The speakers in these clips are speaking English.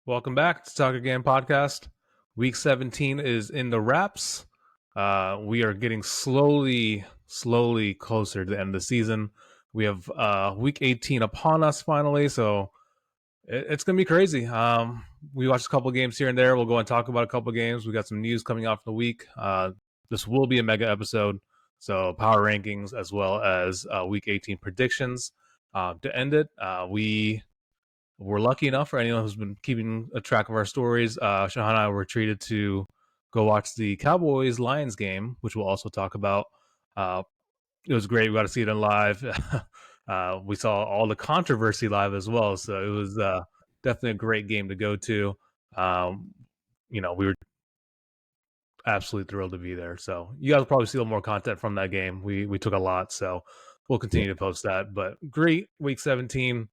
Welcome back to Talk Again podcast. Week 17 is in the wraps. We are getting slowly closer to the end of the season. We have week 18 upon us finally, so it's going to be crazy. We watched a couple games here and there. We'll go and talk about a couple games. We got some news coming out for the week. This will be a mega episode, so power rankings as well as week 18 predictions. To end it, we're lucky enough for anyone who's been keeping a track of our stories. Shahan and I were treated to go watch the Cowboys Lions game, which we'll also talk about. It was great. We got to see it in live. We saw all the controversy live as well, so it was definitely a great game to go to. Um, we were absolutely thrilled to be there. So you guys will probably see a little more content from that game. We took a lot, so we'll continue to post that. But great week 17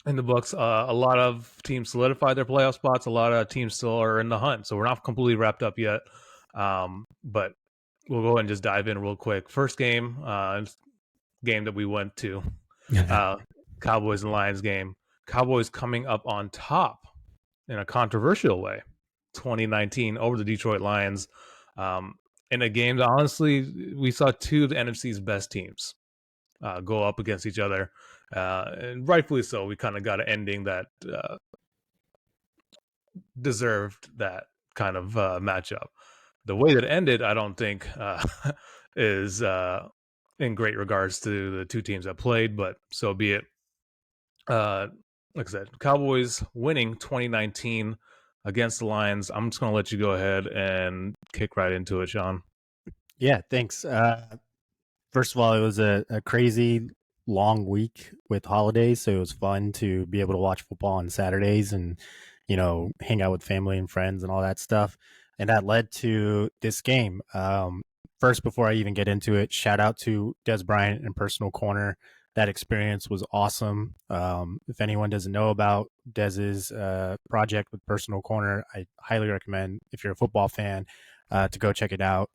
in the books. A lot of teams solidified their playoff spots. A lot of teams still are in the hunt, so we're not completely wrapped up yet. But we'll go ahead and just dive in real quick. First game that we went to, Cowboys and Lions game. Cowboys coming up on top in a controversial way, 2019 over the Detroit Lions. In a game that honestly we saw two of the NFC's best teams go up against each other. And rightfully so. We kind of got an ending that deserved that kind of matchup. The way that it ended, I don't think is in great regards to the two teams that played, but so be it. Like I said, Cowboys winning 2019 against the Lions. I'm just going to let you go ahead and kick right into it, Sean. Yeah, thanks. First of all, it was a crazy long week with holidays, so it was fun to be able to watch football on Saturdays and, hang out with family and friends and all that stuff. And that led to this game. First, before I even get into it, shout out to Des Bryant and Personal Corner. That experience was awesome. If anyone doesn't know about Dez's project with Personal Corner, I highly recommend, if you're a football fan, to go check it out.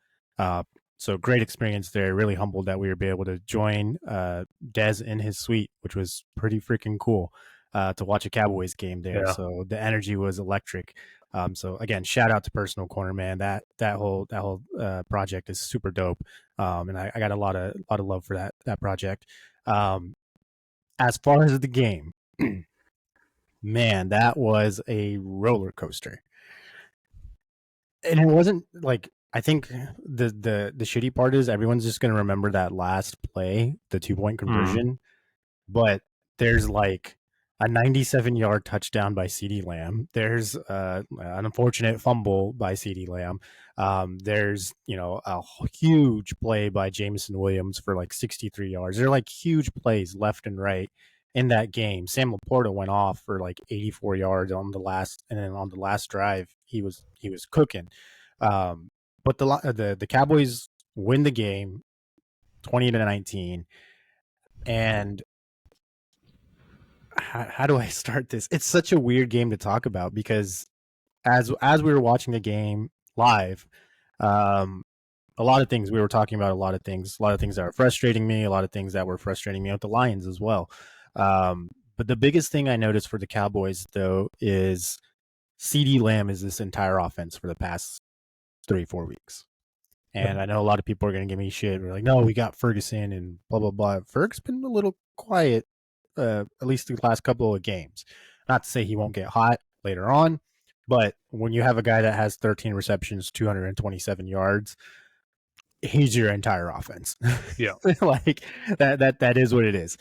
So great experience there. Really humbled that we were able to join Dez in his suite, which was pretty freaking cool to watch a Cowboys game there. Yeah. So the energy was electric. So again, shout out to Personal Corner, man. That whole project is super dope, and I got a lot of love for that project. As far as the game, man, that was a roller coaster, and it wasn't like, I think the shitty part is everyone's just going to remember that last play, the 2-point conversion, but there's like a 97-yard touchdown by CeeDee Lamb. There's an unfortunate fumble by CeeDee Lamb. There's, a huge play by Jameson Williams for like 63 yards. They're like huge plays left and right in that game. Sam Laporta went off for like 84 yards on the last, and then on the last drive, he was cooking. But the Cowboys win the game 20-19. And how do I start this? It's such a weird game to talk about because as we were watching the game live, a lot of things we were talking about, a lot of things that are frustrating me, a lot of things that were frustrating me with the Lions as well. But the biggest thing I noticed for the Cowboys, though, is CeeDee Lamb is this entire offense for the past 3-4 weeks. And I know a lot of people are going to give me shit. We're like, no, we got Ferguson and blah, blah, blah. Ferg's been a little quiet, at least the last couple of games. Not to say he won't get hot later on, but when you have a guy that has 13 receptions, 227 yards, he's your entire offense. Yeah. Like that is what it is.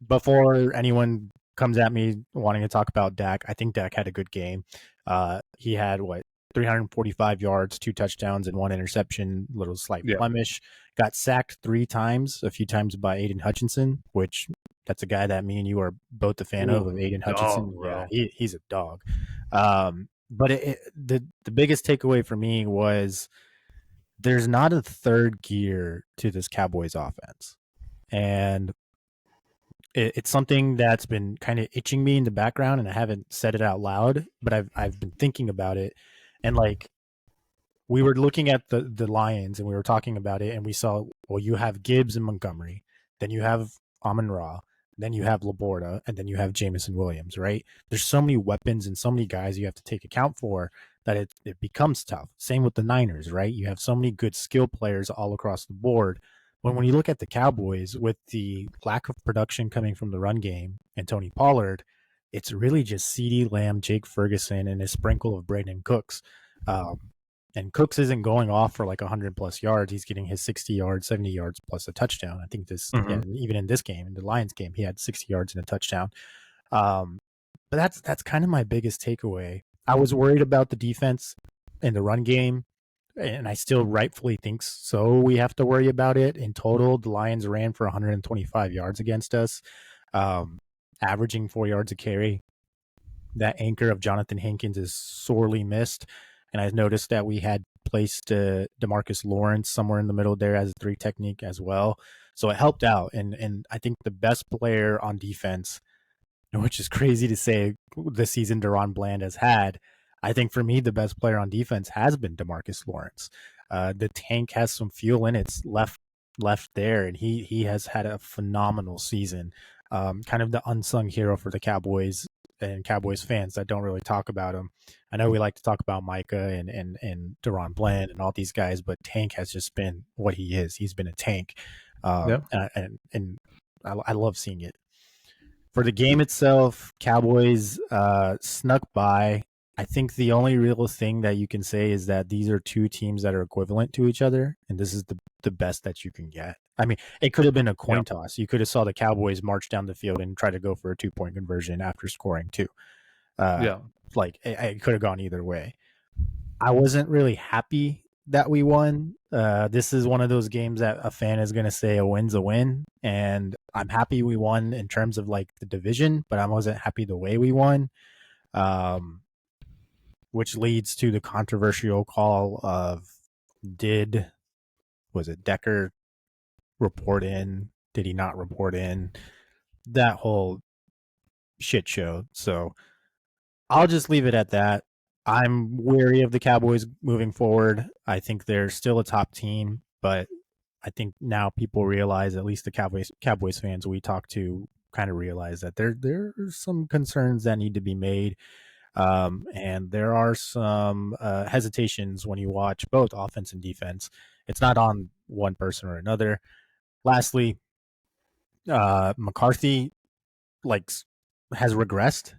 Before anyone comes at me wanting to talk about Dak, I think Dak had a good game. He had 345 yards, 2 touchdowns, and 1 interception, little slight blemish. Got sacked 3 times, a few times by Aiden Hutchinson, which that's a guy that me and you are both a fan of Aiden Hutchinson. Bro. Yeah, he's a dog. But the biggest takeaway for me was there's not a third gear to this Cowboys offense. And it's something that's been kind of itching me in the background, and I haven't said it out loud, but I've been thinking about it. And like, we were looking at the Lions and we were talking about it, and we saw, well, you have Gibbs and Montgomery, then you have Amon-Ra, then you have Laborda, and then you have Jamison Williams, right? There's so many weapons and so many guys you have to take account for that it becomes tough. Same with the Niners, right? You have so many good skill players all across the board. But when you look at the Cowboys, with the lack of production coming from the run game and Tony Pollard, it's really just CeeDee Lamb, Jake Ferguson, and a sprinkle of Brandon Cooks. Um, and Cooks isn't going off for like 100 plus yards. He's getting his 60 yards, 70 yards plus a touchdown. I think this, even in this game, in the Lions game, he had 60 yards and a touchdown. But that's kind of my biggest takeaway. I was worried about the defense and the run game, and I still rightfully think so. We have to worry about it. In total, the Lions ran for 125 yards against us, averaging 4 yards a carry. That anchor of Jonathan Hankins is sorely missed. And I noticed that we had placed DeMarcus Lawrence somewhere in the middle there as a 3 technique as well. So it helped out. And I think the best player on defense, which is crazy to say this season DaRon Bland has had, I think for me, the best player on defense has been DeMarcus Lawrence. The tank has some fuel in its left there, and he has had a phenomenal season. Kind of the unsung hero for the Cowboys and Cowboys fans that don't really talk about him. I know we like to talk about Micah and DaRon Bland and all these guys, but Tank has just been what he is. He's been a tank, and I love seeing it. For the game itself, Cowboys snuck by. I think the only real thing that you can say is that these are two teams that are equivalent to each other, and this is the best that you can get. I mean, it could have been a coin toss. You could have saw the Cowboys march down the field and try to go for a 2-point conversion after scoring 2. Like it could have gone either way. I wasn't really happy that we won. This is one of those games that a fan is going to say a win's a win, and I'm happy we won in terms of like the division, but I wasn't happy the way we won. Which leads to the controversial call of was it Decker report in? Did he not report in? That whole shit show. So I'll just leave it at that. I'm wary of the Cowboys moving forward. I think they're still a top team, but I think now people realize, at least the Cowboys fans we talk to kind of realize that there are some concerns that need to be made. And there are some hesitations when you watch both offense and defense. It's not on one person or another. Lastly, McCarthy has regressed.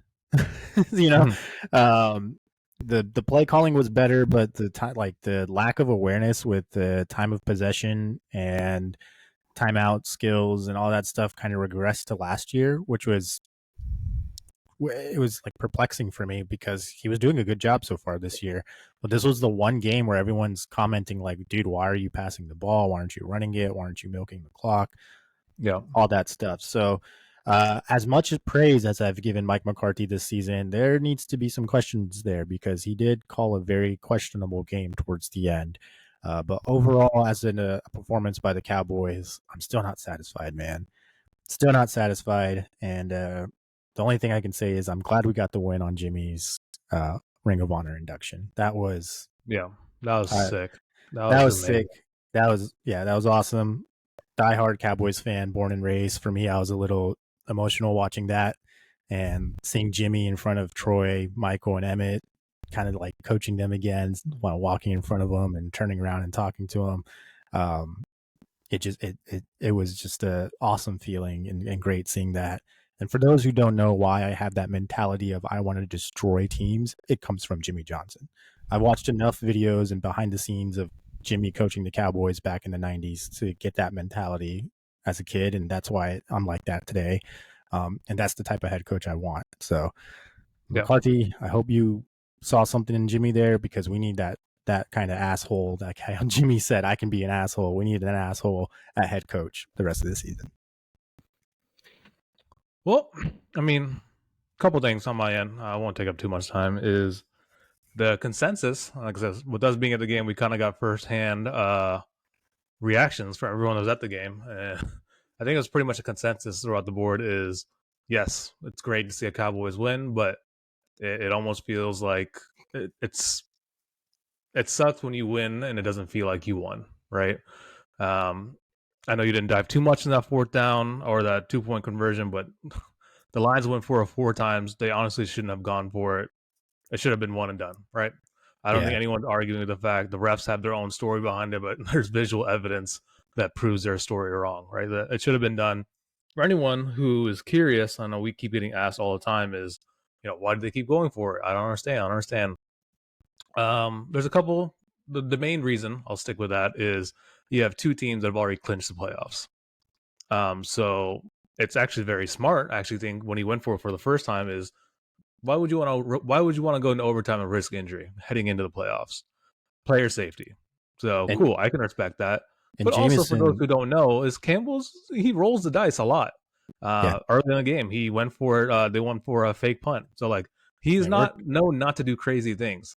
The play calling was better, but the lack of awareness with the time of possession and timeout skills and all that stuff kind of regressed to last year, which was like perplexing for me because he was doing a good job so far this year. But this was the one game where everyone's commenting like, dude, why are you passing the ball? Why aren't you running it? Why aren't you milking the clock? Yeah. All that stuff. So as much as praise as I've given Mike McCarthy this season, there needs to be some questions there because he did call a very questionable game towards the end. But overall, as in a performance by the Cowboys, I'm still not satisfied, man. Still not satisfied. And the only thing I can say is I'm glad we got the win on Jimmy's Ring of Honor induction. That was that was sick. That was sick. That was awesome. Diehard Cowboys fan, born and raised. For me, I was a little emotional watching that and seeing Jimmy in front of Troy, Michael, and Emmett, kind of like coaching them again while walking in front of them and turning around and talking to them. It was just an awesome feeling and great seeing that. And for those who don't know why I have that mentality of I want to destroy teams, it comes from Jimmy Johnson. I watched enough videos and behind the scenes of Jimmy coaching the Cowboys back in the 90s to get that mentality as a kid, and that's why I'm like that today. And that's the type of head coach I want. So, McCarthy, I hope you saw something in Jimmy there because we need that kind of asshole. That guy Jimmy said, I can be an asshole. We need an asshole at head coach the rest of the season. Well, I mean, a couple things on my end. I won't take up too much time. Is the consensus, like I said, with us being at the game, we kind of got firsthand reactions from everyone that was at the game. I think it was pretty much a consensus throughout the board is, yes, it's great to see a Cowboys win, but it almost feels like it sucks when you win and it doesn't feel like you won, right? I know you didn't dive too much in that fourth down or that 2-point conversion, but the Lions went for it 4 times. They honestly shouldn't have gone for it. It should have been one and done, right? I don't think Yeah. anyone's arguing with the fact the refs have their own story behind it, but there's visual evidence that proves their story wrong, right? That it should have been done. For anyone who is curious, I know we keep getting asked all the time is, why do they keep going for it? I don't understand. There's a couple. The main reason I'll stick with that is you have 2 teams that have already clinched the playoffs. So it's actually very smart. I actually think when he went for it for the first time is why would you want to go into overtime and risk injury heading into the playoffs? Player safety. So And cool, I can respect that. and But also for those Jameson, who don't know, is he rolls the dice a lot. yeah, Early in the game, he went for it. They went for a fake punt. So like he's it worked. not known not to do crazy things.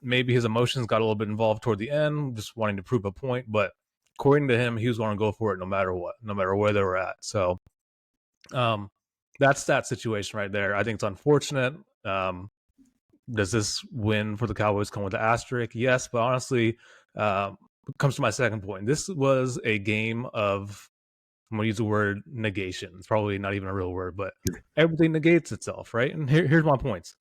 Maybe his emotions got a little bit involved toward the end, just wanting to prove a point. But according to him, he was going to go for it no matter what, no matter where they were at. So um, that's that situation right there. I think it's unfortunate. Does this win for the Cowboys come with the asterisk? Yes, but honestly, comes to my second point. This was a game of, I'm going to use the word negation. It's probably not even a real word, but everything negates itself, right? And here's my points.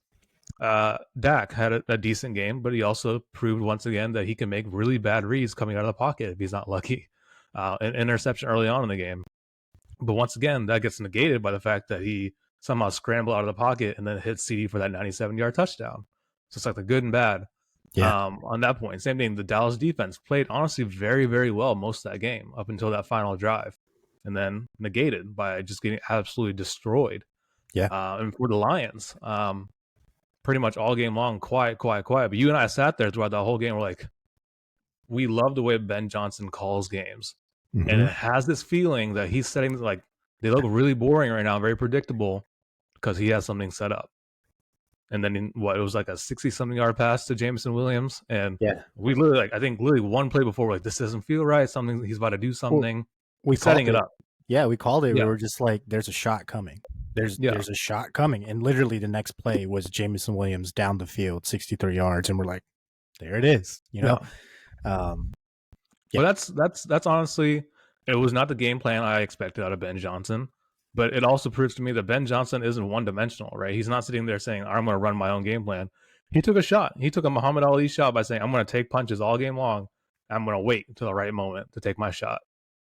Dak had a decent game, but he also proved once again that he can make really bad reads coming out of the pocket if he's not lucky. An interception early on in the game. But once again, that gets negated by the fact that he somehow scrambled out of the pocket and then hit CD for that 97-yard touchdown. So it's like the good and bad. Yeah. On that point, same thing. The Dallas defense played honestly very, very well most of that game up until that final drive, and then negated by just getting absolutely destroyed. Yeah. And for the Lions, pretty much all game long, quiet. But you and I sat there throughout the whole game. We're like, we love the way Ben Johnson calls games. Mm-hmm. And it has this feeling that he's setting, like, they look really boring right now, very predictable, because he has something set up. And then it was like a 60-something yard pass to Jameson Williams, and we literally, I think literally one play before, we're like, this doesn't feel right. Something, he's about to do something. Well, we setting it up. Yeah, we called it. Yeah. We were just like, there's a shot coming. There's a shot coming, and literally the next play was Jameson Williams down the field, 63 yards, and we're like, there it is. Well, that's honestly, it was not the game plan I expected out of Ben Johnson, but it also proves to me that Ben Johnson isn't one-dimensional, right? He's not sitting there saying, I'm going to run my own game plan. He took a shot. He took a Muhammad Ali shot by saying, I'm going to take punches all game long. I'm going to wait until the right moment to take my shot.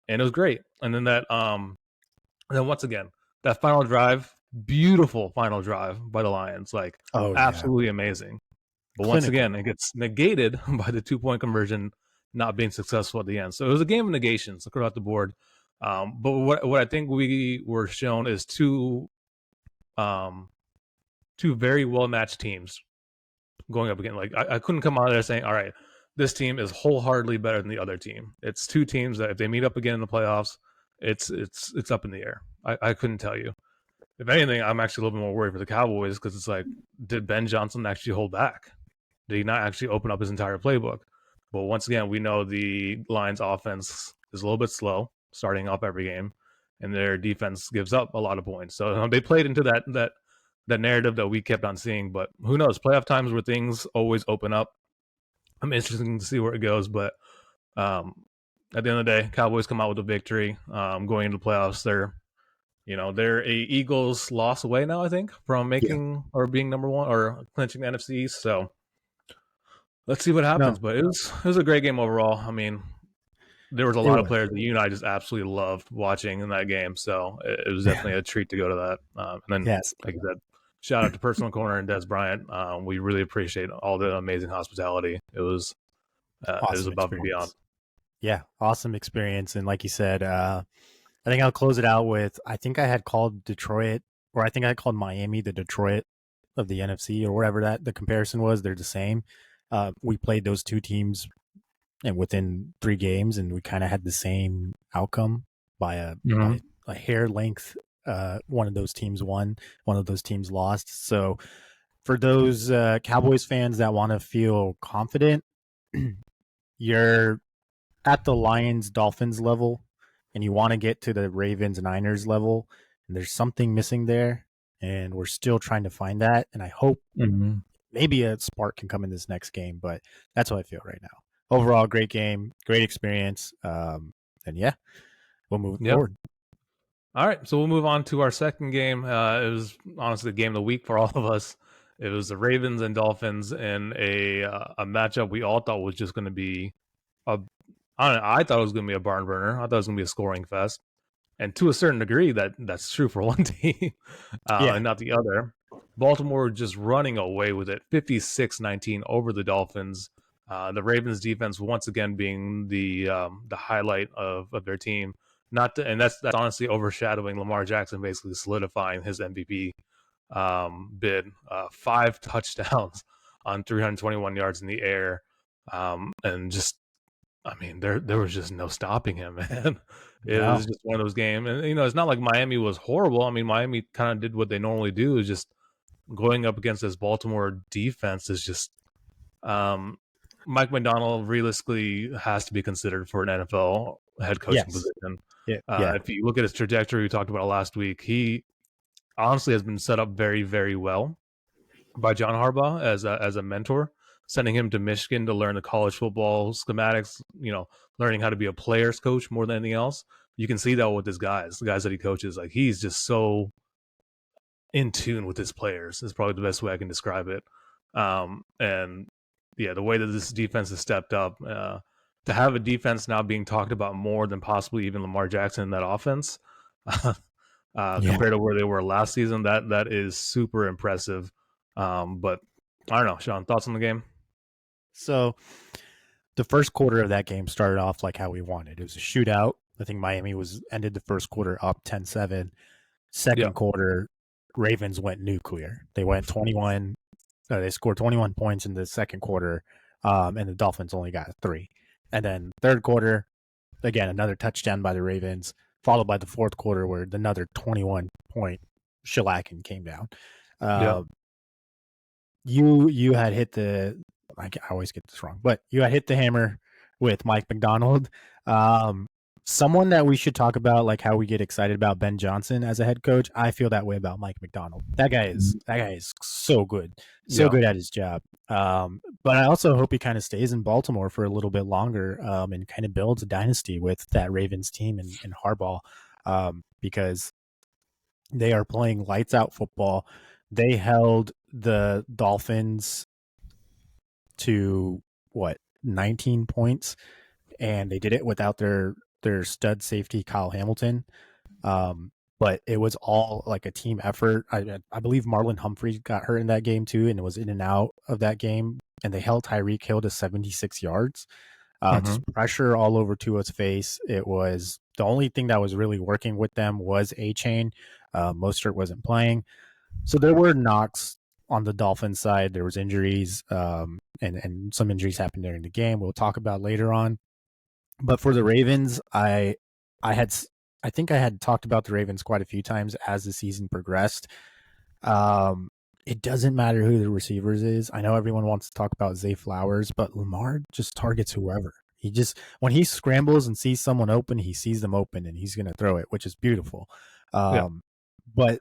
And it was great. And then then once again, that final drive, beautiful final drive by the Lions, like absolutely amazing. But once again, it gets negated by the 2-point conversion not being successful at the end. So it was a game of negations across the board. But what I think we were shown is two very well matched teams going up again. Like I couldn't come out of there saying, all right, this team is wholeheartedly better than the other team. It's 2 teams that if they meet up again in the playoffs, it's up in the air. I couldn't tell you. If anything, I'm actually a little bit more worried for the Cowboys because it's like, did Ben Johnson actually hold back? Did he not actually open up his entire playbook? But once again, we know the Lions offense is a little bit slow starting up every game, and their defense gives up a lot of points. So they played into that narrative that we kept on seeing. But who knows? Playoff times where things always open up. I'm interested to see where it goes. But at the end of the day, Cowboys come out with a victory. Going into the playoffs, they're a Eagles loss away now, I think, from making or being number 1 or clinching the NFC East. So let's see what happens. But it was a great game overall. I mean, there was a lot of players that you and I just absolutely loved watching in that game. So it was definitely a treat to go to that. And then, like I said, shout out to Personal Corner and Des Bryant. We really appreciate all the amazing hospitality. It was awesome, above and beyond. Yeah, awesome experience. And like you said, I think I'll close it out with, I think I had called Detroit, or I think I called Miami the Detroit of the NFC, or whatever that the comparison was. They're the same. We played those 2 teams and within 3 games, and we kind of had the same outcome by a hair length. One of those teams won, one of those teams lost. So for those Cowboys fans that want to feel confident, you're at the Lions-Dolphins level, and you want to get to the Ravens-Niners level, and there's something missing there, and we're still trying to find that. And I hope maybe a spark can come in this next game, but that's how I feel right now. Overall, great game, great experience. yeah, we'll move Yep. forward. All right, so we'll move on to our second game. It was honestly the game of the week for all of us. It was the Ravens and Dolphins in a matchup we all thought was just going to be a. I don't know, I thought it was going to be a barn burner. I thought it was going to be a scoring fest, and to a certain degree, that's true for one team, Yeah, and not the other. Baltimore just running away with it, 56-19 over the Dolphins. The Ravens defense once again being the highlight of their team. Not to, and that's honestly overshadowing Lamar Jackson, basically solidifying his MVP bid. 5 touchdowns on 321 yards in the air, and just I mean, there was just no stopping him, man. It no, was just one of those games, and it's not like Miami was horrible. I mean, Miami kind of did what they normally do, is just going up against this Baltimore defense is just. Mike McDonald realistically has to be considered for an NFL head coaching yes, position. yeah, If you look at his trajectory, we talked about it last week. He honestly has been set up very, very well by John Harbaugh as a mentor, sending him to Michigan to learn the college football schematics. Learning how to be a player's coach more than anything else. You can see that with his guys, the guys that he coaches. Like he's just so in tune with his players. Is probably the best way I can describe it. And yeah, the way that this defense has stepped up. To have a defense now being talked about more than possibly even Lamar Jackson in that offense, yeah. compared to where they were last season, that is super impressive. But I don't know, Sean, thoughts on the game? So the first quarter of that game started off like how we wanted. It was a shootout. I think Miami was ended the first quarter up 10-7. Yeah. Second quarter, Ravens went nuclear. They went 21. They scored 21 points in the second quarter, and the Dolphins only got 3. And then third quarter, again, another touchdown by the Ravens, followed by the fourth quarter where another 21-point shellacking came down. Yeah. You had hit the I always get this wrong, but you had hit the hammer with Mike McDonald. Someone that we should talk about, like how we get excited about Ben Johnson as a head coach. I feel that way about Mike McDonald. That guy is so good, so Yeah. good at his job. But I also hope he kind of stays in Baltimore for a little bit longer, and kind of builds a dynasty with that Ravens team and Harbaugh, because they are playing lights out football. They held the Dolphins to 19 points, and they did it without their stud safety Kyle Hamilton. But it was all like a team effort. I believe Marlon Humphrey got hurt in that game too, and was in and out of that game. And they held Tyreek Hill to 76 yards. Just pressure all over Tua's face. It was the only thing that was really working with them was Achane. Mostert wasn't playing, so there were knocks on the Dolphins side. There was injuries, and some injuries happened during the game. We'll talk about later on. But for the Ravens, I think I had talked about the Ravens quite a few times as the season progressed. It doesn't matter who the receivers is. I know everyone wants to talk about Zay Flowers, but Lamar just targets whoever. When he scrambles and sees someone open, he sees them open and he's going to throw it, which is beautiful. But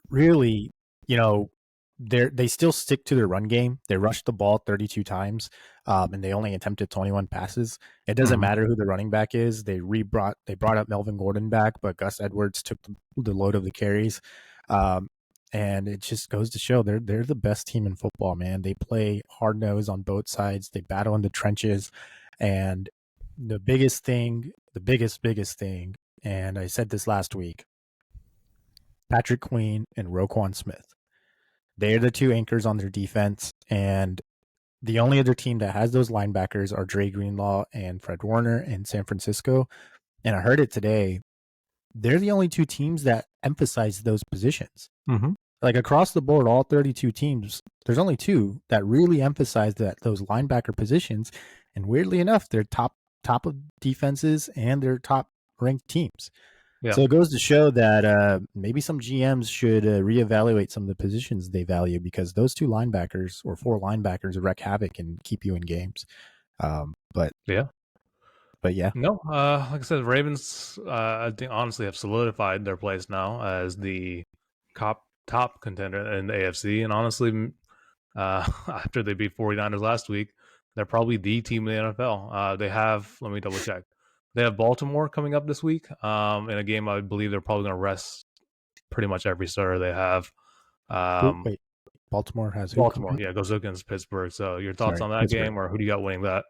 really, they still stick to their run game. They rushed the ball 32 times, and they only attempted 21 passes. It doesn't matter who the running back is. They brought up Melvin Gordon back, but Gus Edwards took the load of the carries. And it just goes to show they're the best team in football, man. They play hard nose on both sides. They battle in the trenches, and the biggest thing, and I said this last week, Patrick Queen and Roquan Smith. They're the two anchors on their defense, and the only other team that has those linebackers are Dre Greenlaw and Fred Warner in San Francisco. And I heard it today. They're the only two teams that emphasize those positions. Like across the board, all 32 teams, there's only 2 that really emphasize those linebacker positions. And weirdly enough, they're top of defenses and they're top ranked teams. Yeah. So it goes to show that maybe some GMs should reevaluate some of the positions they value, because those 2 linebackers or 4 linebackers wreak havoc and keep you in games. But yeah. No, like I said, Ravens, I think honestly have solidified their place now as the top contender in the AFC. And honestly, after they beat 49ers last week, they're probably the team in the NFL. They have, let me double check. They have Baltimore coming up this week. In a game I believe they're probably going to rest pretty much every starter they have. Wait, Baltimore has who Baltimore, coming? yeah, goes against Pittsburgh. So your thoughts Sorry, on that Pittsburgh. game, or who do you got winning that?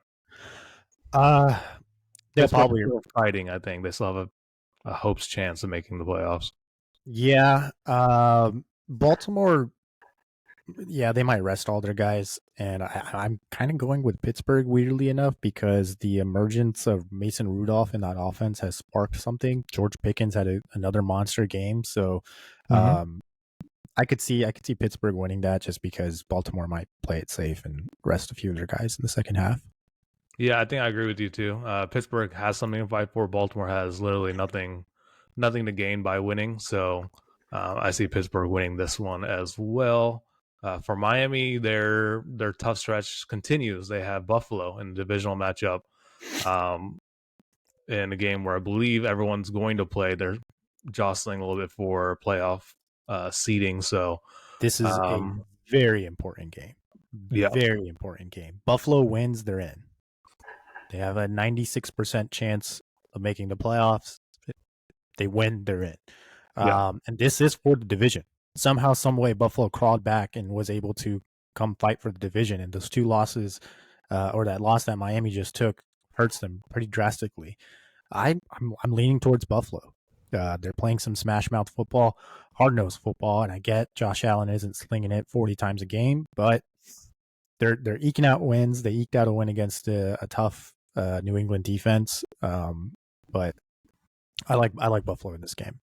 Uh, they'll Pittsburgh is probably still fighting. I think they still have a hope's chance of making the playoffs. yeah. Baltimore. Yeah, they might rest all their guys, and I'm kind of going with Pittsburgh. Weirdly enough, because the emergence of Mason Rudolph in that offense has sparked something. George Pickens had another monster game, so Mm-hmm. um, I could see Pittsburgh winning that just because Baltimore might play it safe and rest a few of their guys in the second half. Yeah, I think I agree with you too. Pittsburgh has something to fight for. Baltimore has literally nothing to gain by winning. So I see Pittsburgh winning this one as well. For Miami, their tough stretch continues. They have Buffalo in the divisional matchup, um, in a game where I believe everyone's going to play. They're jostling a little bit for playoff seeding. So This is a um, very important game. yeah, Very important game. Buffalo wins, they're in. They have a 96% chance of making the playoffs. They win, they're in. yeah, And this is for the division. Somehow, some way, Buffalo crawled back and was able to come fight for the division. And those two losses, or that loss that Miami just took, hurts them pretty drastically. I'm leaning towards Buffalo. They're playing some smash mouth football, hard nosed football, and I get Josh Allen isn't slinging it 40 times a game, but they're eking out wins. They eked out a win against a tough New England defense, but I like Buffalo in this game.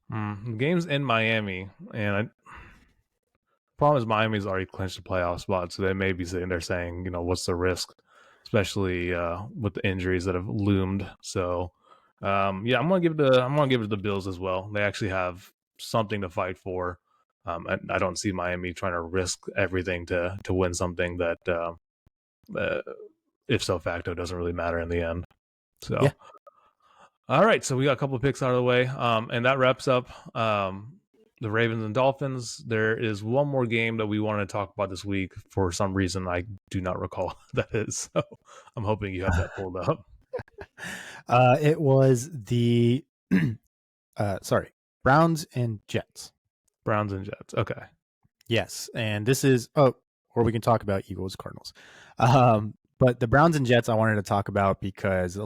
the game's in Miami, and problem is Miami's already clinched the playoff spot, so they may be sitting there saying, what's the risk, especially with the injuries that have loomed. So, yeah, I'm gonna give it to the Bills as well. They actually have something to fight for. I don't see Miami trying to risk everything to win something that, uh, if so facto, doesn't really matter in the end. Yeah. So, all right, so we got a couple of picks out of the way, and that wraps up the Ravens and Dolphins. There is one more game that we wanted to talk about this week. For some reason, I do not recall what that is. So I'm hoping you have that pulled up. It was the sorry, Browns and Jets. Browns and Jets. Okay. Yes, and this is or we can talk about Eagles Cardinals. But the Browns and Jets I wanted to talk about because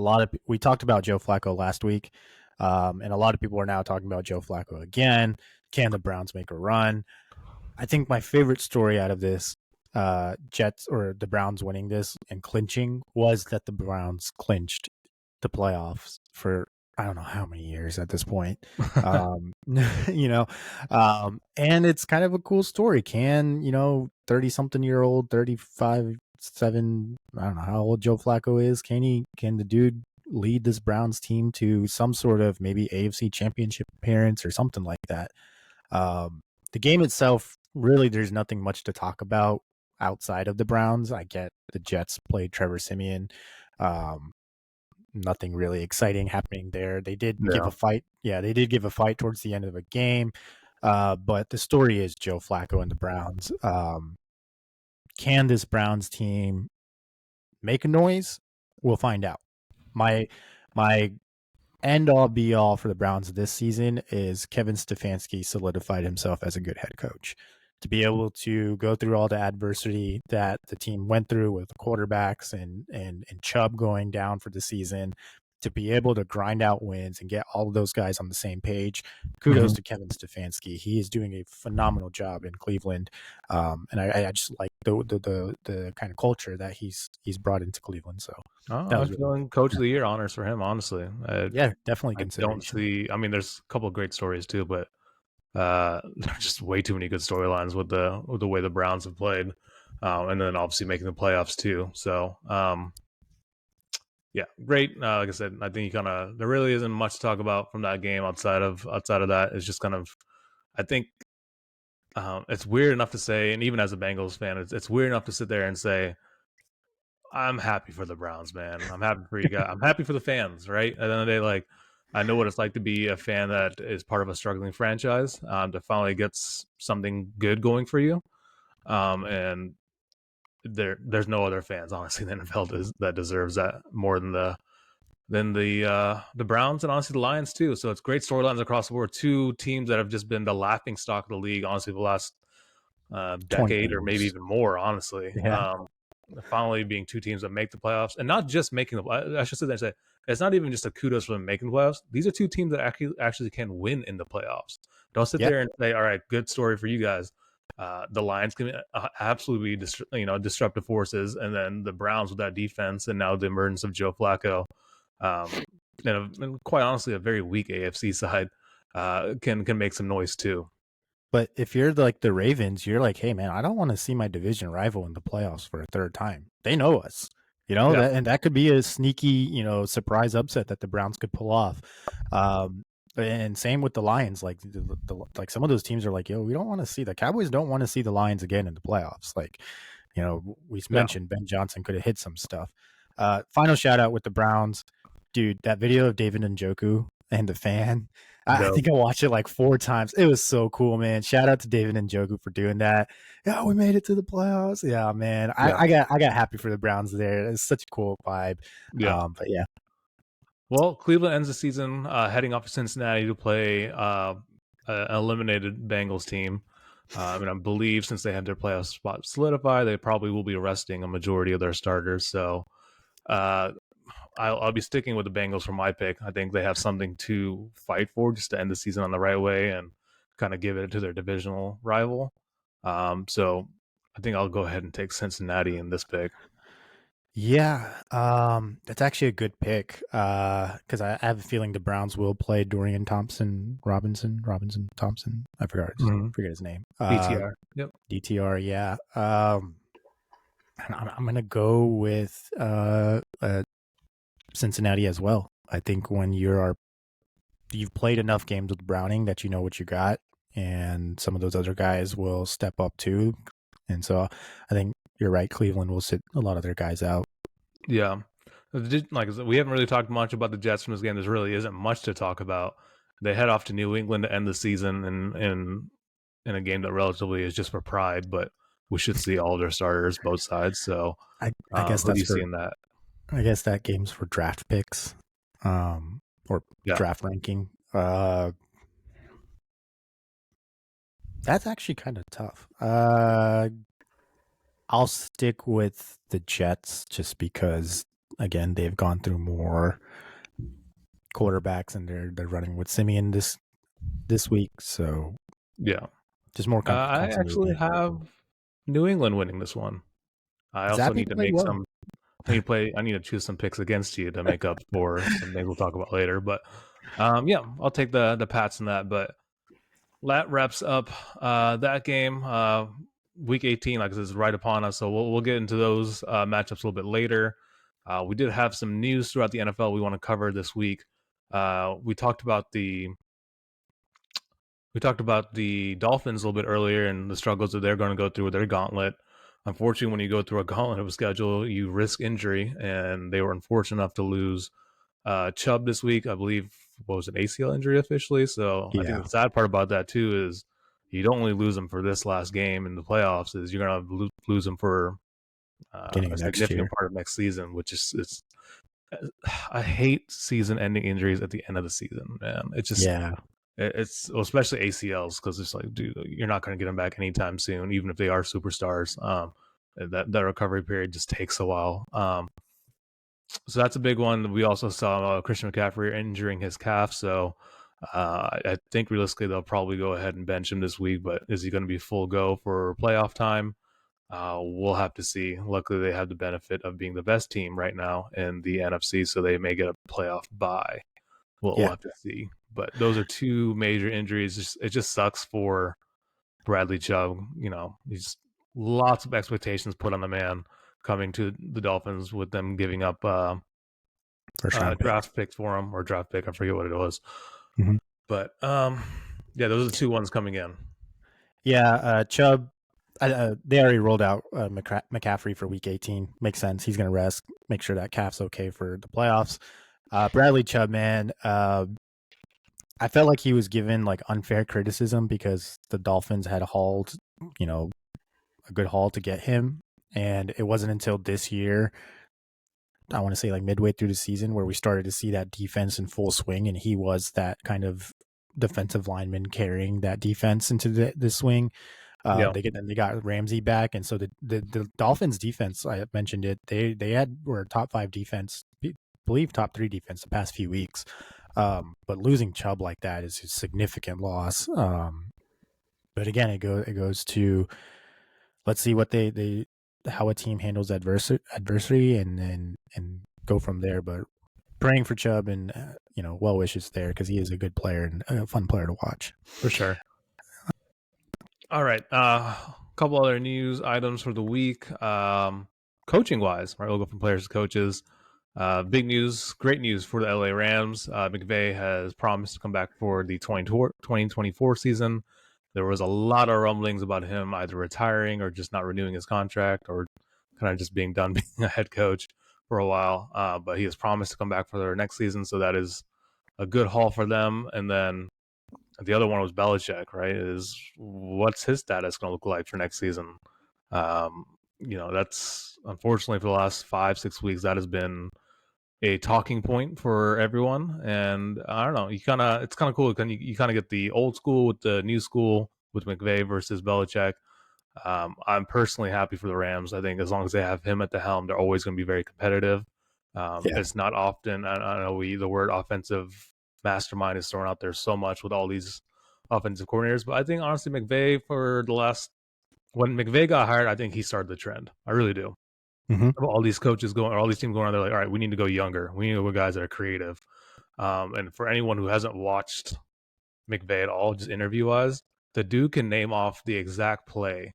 we talked about Joe Flacco last week, and a lot of people are now talking about Joe Flacco again. Can the Browns make a run? I think my favorite story out of this Jets or the Browns winning this and clinching was that the Browns clinched the playoffs for I don't know how many years at this point. You know, and it's kind of a cool story. Can, 30 something year old, 35, 7, I don't know how old Joe Flacco is. Can the dude lead this Browns team to some sort of maybe AFC championship appearance or something like that? The game itself, really, there's nothing much to talk about outside of the Browns. I get the Jets played Trevor Siemian. Um, Nothing really exciting happening there. They did give Yeah. a fight. Yeah, they did give a fight towards the end of the game. But the story is Joe Flacco and the Browns. Can this Browns team make a noise? We'll find out. My end all be all for the Browns this season is Kevin Stefanski solidified himself as a good head coach. To be able to go through all the adversity that the team went through with quarterbacks and Chubb going down for the season, to be able to grind out wins and get all of those guys on the same page. Kudos Mhm. to Kevin Stefanski. He is doing a phenomenal job in Cleveland, and I just like the kind of culture that he's brought into Cleveland. So Oh, that I'm was really feeling Coach of the Year honors for him. Honestly, yeah, definitely I don't consideration. see. I mean, there's a couple of great stories too, but there's just way too many good storylines with the way the Browns have played, and then obviously making the playoffs too. So, yeah, great. Like I said, I think there really isn't much to talk about from that game outside of that. It's just kind of, I think, it's weird enough to say, and even as a Bengals fan, it's weird enough to sit there and say, I'm happy for the Browns, man. I'm happy for you guys. I'm happy for the fans, right? At the end of the day, like, I know what it's like to be a fan that is part of a struggling franchise, to finally get something good going for you. And there's no other fans, honestly, in the NFL that deserves that more than then the Browns, and honestly the Lions too. So it's great storylines across the board. Two teams that have just been the laughing stock of the league, honestly, the last 20 decade or maybe years. even more. Honestly, Yeah. finally being two teams that make the playoffs, and not just making the. I should say it's not even just a kudos for them making the playoffs. These are two teams that actually can win in the playoffs. Don't sit Yeah. there and say, "All right, good story for you guys." The Lions can absolutely disruptive forces, and then the Browns with that defense, and now the emergence of Joe Flacco, um, and quite honestly, a very weak AFC side can make some noise too. But if you're like the Ravens, you're like, hey man, I don't want to see my division rival in the playoffs for a third time. They know us, Yeah, that, and that could be a sneaky, surprise upset that the Browns could pull off. And same with the Lions. Like like some of those teams are like, yo, we don't want to see the Cowboys. Don't want to see the Lions again in the playoffs. Like, we yeah, mentioned Ben Johnson could have hit some stuff. Final shout out with the Browns, dude. That video of David Njoku and the fan. I dope. think I watched it like 4 times. It was so cool, man. Shout out to David Njoku for doing that. Yeah, we made it to the playoffs. Yeah, man. Yeah, I got happy for the Browns there. It's such a cool vibe. yeah. But yeah. Well, Cleveland ends the season heading off to Cincinnati to play an eliminated Bengals team. And I believe since they had their playoff spot solidified, they probably will be resting a majority of their starters. So uh, I'll be sticking with the Bengals for my pick. I think they have something to fight for just to end the season on the right way and kind of give it to their divisional rival. So I think I'll go ahead and take Cincinnati in this pick. Yeah, that's actually a good pick. Because I have a feeling the Browns will play Dorian Robinson Thompson. Forget his name. DTR. Yep. DTR. Yeah. I'm gonna go with Cincinnati as well. I think when you've played enough games with Browning that you know what you got, and some of those other guys will step up too. And so I think you're right. Cleveland will sit a lot of their guys out. Yeah. Like I said, we haven't really talked much about the Jets from this game. There really isn't much to talk about. They head off to New England to end the season in a game that relatively is just for pride, but we should see all their starters, both sides. So I guess who do that's you see for. in that? I guess that game's for draft picks, or Yeah. draft ranking. That's actually kind of tough. I'll stick with the Jets just because, again, they've gone through more quarterbacks and they're running with Simeon this week, so Yeah. just more I actually continuity. have New England winning this one. I also Zappy need to played make well. some. I need to choose some picks against you to make up for some things we'll talk about later. But yeah, I'll take the Pats in that. But that wraps up that game. Week 18, like I said, is right upon us. So we'll get into those matchups a little bit later. We did have some news throughout the NFL we want to cover this week. We talked about the Dolphins a little bit earlier and the struggles that they're going to go through with their gauntlet. Unfortunately, when you go through a gauntlet of a schedule, you risk injury, and they were unfortunate enough to lose Chubb this week. I believe what was an ACL injury officially. So I think Yeah, the sad part about that too is you don't only lose them for this last game in the playoffs; is you're going to lose them for beginning a of next significant year. part of next season, which is it's. I hate season-ending injuries at the end of the season, man. It's just Yeah, especially ACLs because it's like, dude, you're not going to get them back anytime soon, even if they are superstars. That recovery period just takes a while. So that's a big one. We also saw Christian McCaffrey injuring his calf, so I think realistically they'll probably go ahead and bench him this week. But is he going to be full go for playoff time? We'll have to see. Luckily, they have the benefit of being the best team right now in the NFC, so they may get a playoff bye. We'll yeah, have to see. But those are two major injuries. It just sucks for Bradley Chubb. He's lots of expectations put on the man coming to the Dolphins with them giving up first round pick. draft pick for him or draft pick. I forget what it was. Mhm. But yeah, those are the two ones coming in. Yeah, Chubb. They already rolled out McCaffrey for Week 18. Makes sense. He's going to rest, make sure that calf's okay for the playoffs. Bradley Chubb, man, I felt like he was given like unfair criticism because the Dolphins had hauled, a good haul to get him, and it wasn't until this year I want to say like midway through the season where we started to see that defense in full swing, and he was that kind of defensive lineman carrying that defense into the swing. Yeah, They got Ramsey back, and so the Dolphins defense, I mentioned it, were top 5 defense, believe top 3 defense the past few weeks. But losing Chubb like that is a significant loss. But again, it goes to, let's see what how a team handles adversity and go from there. But praying for Chubb and well wishes there, because he is a good player and a fun player to watch for sure. All right, a couple other news items for the week. Coaching wise, right? We'll go from players to coaches. Big news, great news for the LA Rams. McVay has promised to come back for the 2024 season. There was a lot of rumblings about him either retiring or just not renewing his contract, or kind of just being done being a head coach for a while. But he has promised to come back for their next season, so that is a good haul for them. And then the other one was Belichick, right? Is what's his status going to look like for next season? That's unfortunately for the last 5-6 weeks that has been a talking point for everyone. And I don't know, it's kind of cool. You kind of get the old school with the new school with McVay versus Belichick. I'm personally happy for the Rams. I think as long as they have him at the helm, they're always going to be very competitive. It's not often. I know the word offensive mastermind is thrown out there so much with all these offensive coordinators, but I think honestly McVay when McVay got hired, I think he started the trend. I really do. Mm-hmm. All these coaches going, or all these teams going on, they're like, all right, we need to go younger. We need to go guys that are creative. And for anyone who hasn't watched McVay at all, just interview wise, the dude can name off the exact play.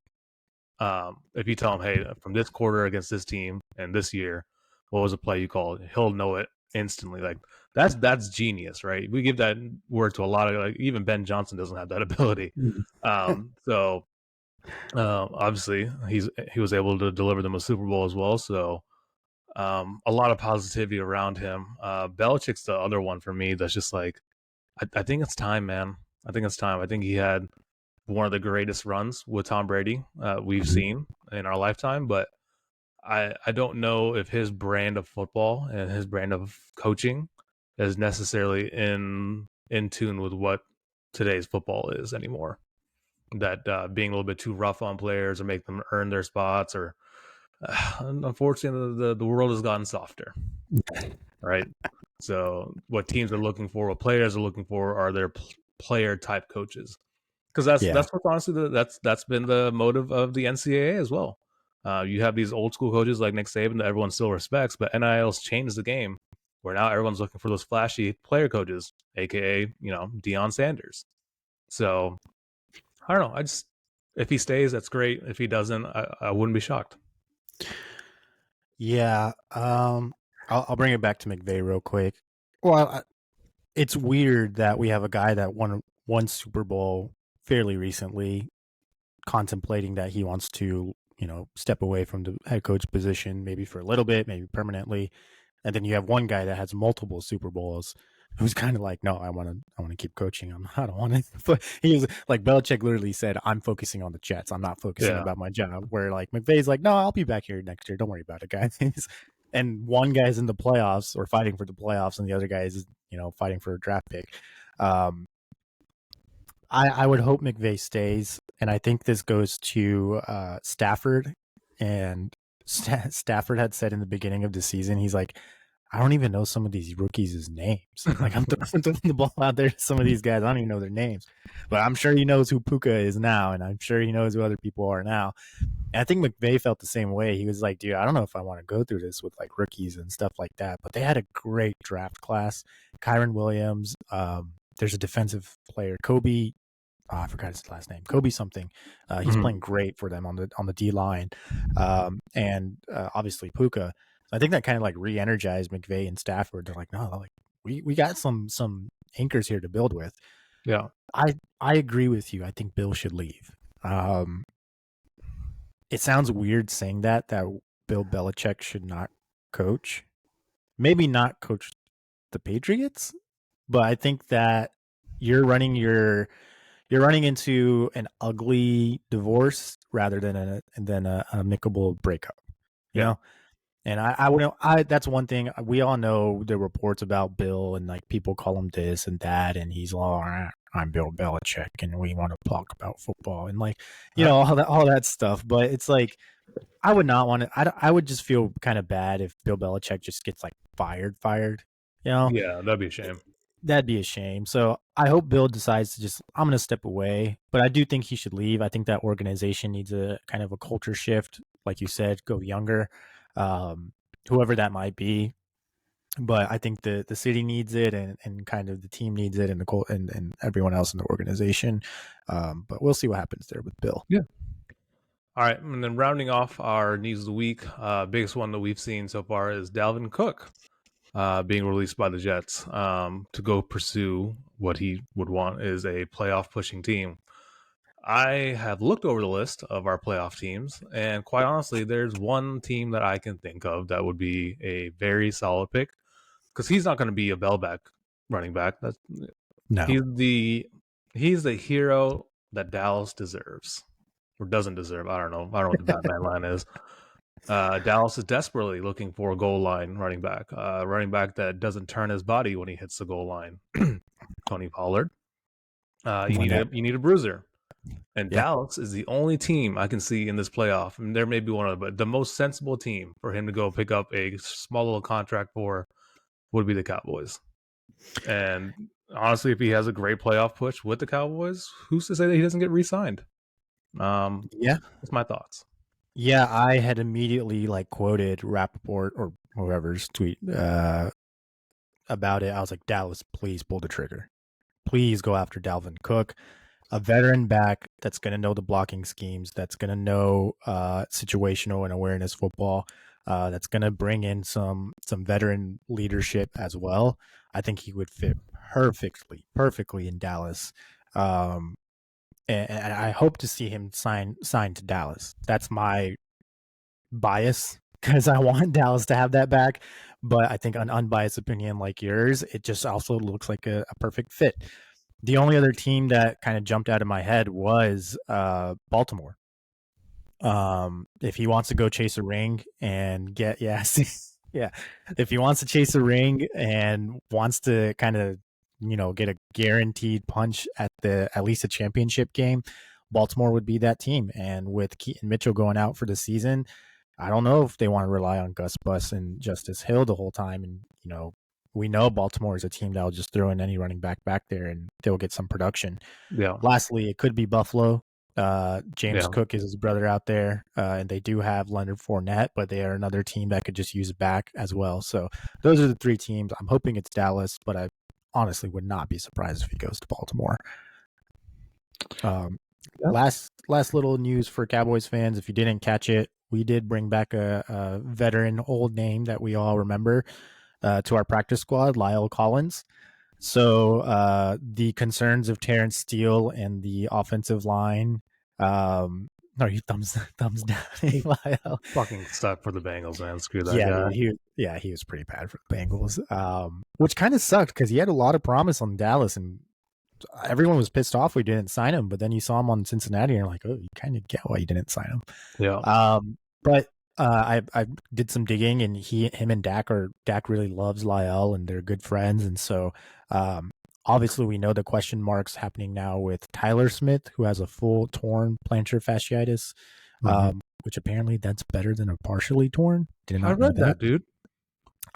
If you tell him, hey, from this quarter against this team and this year, what was the play you called? He'll know it instantly. Like that's genius, right? We give that word to a lot of, like, even Ben Johnson doesn't have that ability. So obviously he was able to deliver them a Super Bowl as well. So a lot of positivity around him. Belichick's the other one for me that's just like, I think it's time, man. I think it's time. I think he had one of the greatest runs with Tom Brady we've seen in our lifetime, but I don't know if his brand of football and his brand of coaching is necessarily in tune with what today's football is anymore. That being a little bit too rough on players or make them earn their spots, or unfortunately the world has gotten softer, right? So what teams are looking for, what players are looking for, are their player type coaches, because that's what's honestly that's been the motive of the NCAA as well. You have these old school coaches like Nick Saban that everyone still respects, but NIL's changed the game, where now everyone's looking for those flashy player coaches, aka Deion Sanders. So I don't know. If he stays, that's great. If he doesn't, I wouldn't be shocked. Yeah. I'll bring it back to McVay real quick. Well, it's weird that we have a guy that won one Super Bowl fairly recently, contemplating that he wants to, step away from the head coach position, maybe for a little bit, maybe permanently. And then you have one guy that has multiple Super Bowls who's kind of like, no, I want to keep coaching. I don't want to. But he was like, Belichick literally said, I'm focusing on the Jets. I'm not focusing about my job. Where like McVay's like, no, I'll be back here next year. Don't worry about it, guys. And one guy's in the playoffs or fighting for the playoffs, and the other guy is, fighting for a draft pick. I would hope McVay stays, and I think this goes to Stafford. And Stafford had said in the beginning of the season, he's like, I don't even know some of these rookies' names. Like, I'm throwing the ball out there to some of these guys. I don't even know their names. But I'm sure he knows who Puka is now, and I'm sure he knows who other people are now. And I think McVay felt the same way. He was like, dude, I don't know if I want to go through this with, like, rookies and stuff like that. But they had a great draft class. Kyron Williams, there's a defensive player, Kobe. Oh, I forgot his last name. Kobe something. He's playing great for them on the D line, and obviously Puka. So I think that kind of like re-energized McVay and Stafford. They're like, no, like we got some anchors here to build with. Yeah, I agree with you. I think Bill should leave. It sounds weird saying that Bill Belichick should not coach. Maybe not coach the Patriots, but I think that you're running into an ugly divorce rather than an amicable breakup. You know? And I would, that's one thing we all know the reports about Bill and like people call him this and that, and he's all, I'm Bill Belichick and we want to talk about football and like, Huh? all that stuff. But it's like, I would not want to, I would just feel kind of bad if Bill Belichick just gets like fired, you know? Yeah, that'd be a shame. That'd be a shame. So I hope Bill decides to just, I'm going to step away, but I do think he should leave. I think that organization needs a kind of a culture shift. Like you said, go younger, um, whoever that might be. But I think the city needs it, and kind of the team needs it, and and everyone else in the organization. But we'll see what happens there with Bill. Yeah. All right, and then rounding off our news of the week, biggest one that we've seen so far is Dalvin Cook being released by the Jets to go pursue what he would want is a playoff pushing team. I have looked over the list of our playoff teams, and quite honestly, there's one team that I can think of that would be a very solid pick because he's not going to be a bellback running back. No, He's the hero that Dallas deserves or doesn't deserve. I don't know. I don't know what the Batman line is. Dallas is desperately looking for a goal line running back, running back that doesn't turn his body when he hits the goal line. Tony Pollard. You need a bruiser. And Yeah. Dallas is the only team I can see in this playoff. And there may be one other, but the most sensible team for him to go pick up a small little contract for would be the Cowboys. And honestly, if he has a great playoff push with the Cowboys, who's to say that he doesn't get re-signed? Yeah. That's my thoughts. Yeah, I had immediately like quoted Rappaport or whoever's tweet about it. I was like, Dallas, please pull the trigger. Please go after Dalvin Cook, a veteran back that's going to know the blocking schemes, that's going to know situational and awareness football, that's going to bring in some veteran leadership as well. I think he would fit perfectly in Dallas. And I hope to see him sign to Dallas. That's my bias because I want Dallas to have that back. But I think an unbiased opinion like yours, it just also looks like a perfect fit. The only other team that kind of jumped out of my head was Baltimore. If he wants to go chase a ring and get yeah if he wants to chase a ring and wants to kind of get a guaranteed punch at least a championship game, Baltimore would be that team. And with Keaton Mitchell going out for the season, I don't know if they want to rely on Gus Bus and Justice Hill the whole time. And we know Baltimore is a team that'll just throw in any running back there and they'll get some production. Yeah. Lastly, it could be Buffalo. James Yeah. Cook is his brother out there, and they do have Leonard Fournette, but they are another team that could just use it back as well. So those are the three teams. I'm hoping it's Dallas, but I honestly would not be surprised if he goes to Baltimore. Last little news for Cowboys fans. If you didn't catch it, we did bring back a veteran old name that we all remember to our practice squad, Lyle Collins. So the concerns of Terrence Steele and the offensive line. No, he thumbs down. Hey, Lyle. Fucking stuck for the Bengals, man. Screw that guy. He was pretty bad for the Bengals, which kind of sucked because he had a lot of promise on Dallas, and everyone was pissed off we didn't sign him. But then you saw him on Cincinnati, and you're like, oh, you kind of get why you didn't sign him. Yeah. But I did some digging, and him and Dak really loves Lyle, and they're good friends, and so obviously we know the question marks happening now with Tyler Smith, who has a full torn plantar fasciitis, which apparently that's better than a partially torn. I read that, dude.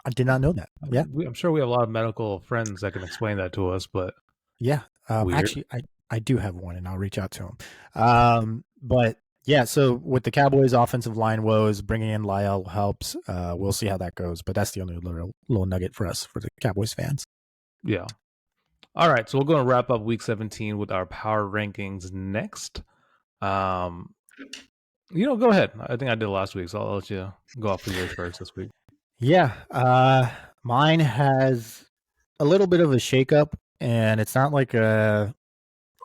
I did not know that. Yeah, I'm sure we have a lot of medical friends that can explain that to us, but yeah, actually, I do have one, and I'll reach out to him. But yeah, so with the Cowboys' offensive line woes, bringing in Lyle helps. We'll see how that goes, but that's the only little nugget for us, for the Cowboys fans. Yeah. All right, so we're going to wrap up Week 17 with our power rankings next. Go ahead. I think I did last week, so I'll let you go off with yours first this week. Yeah, mine has a little bit of a shakeup, and it's not like oh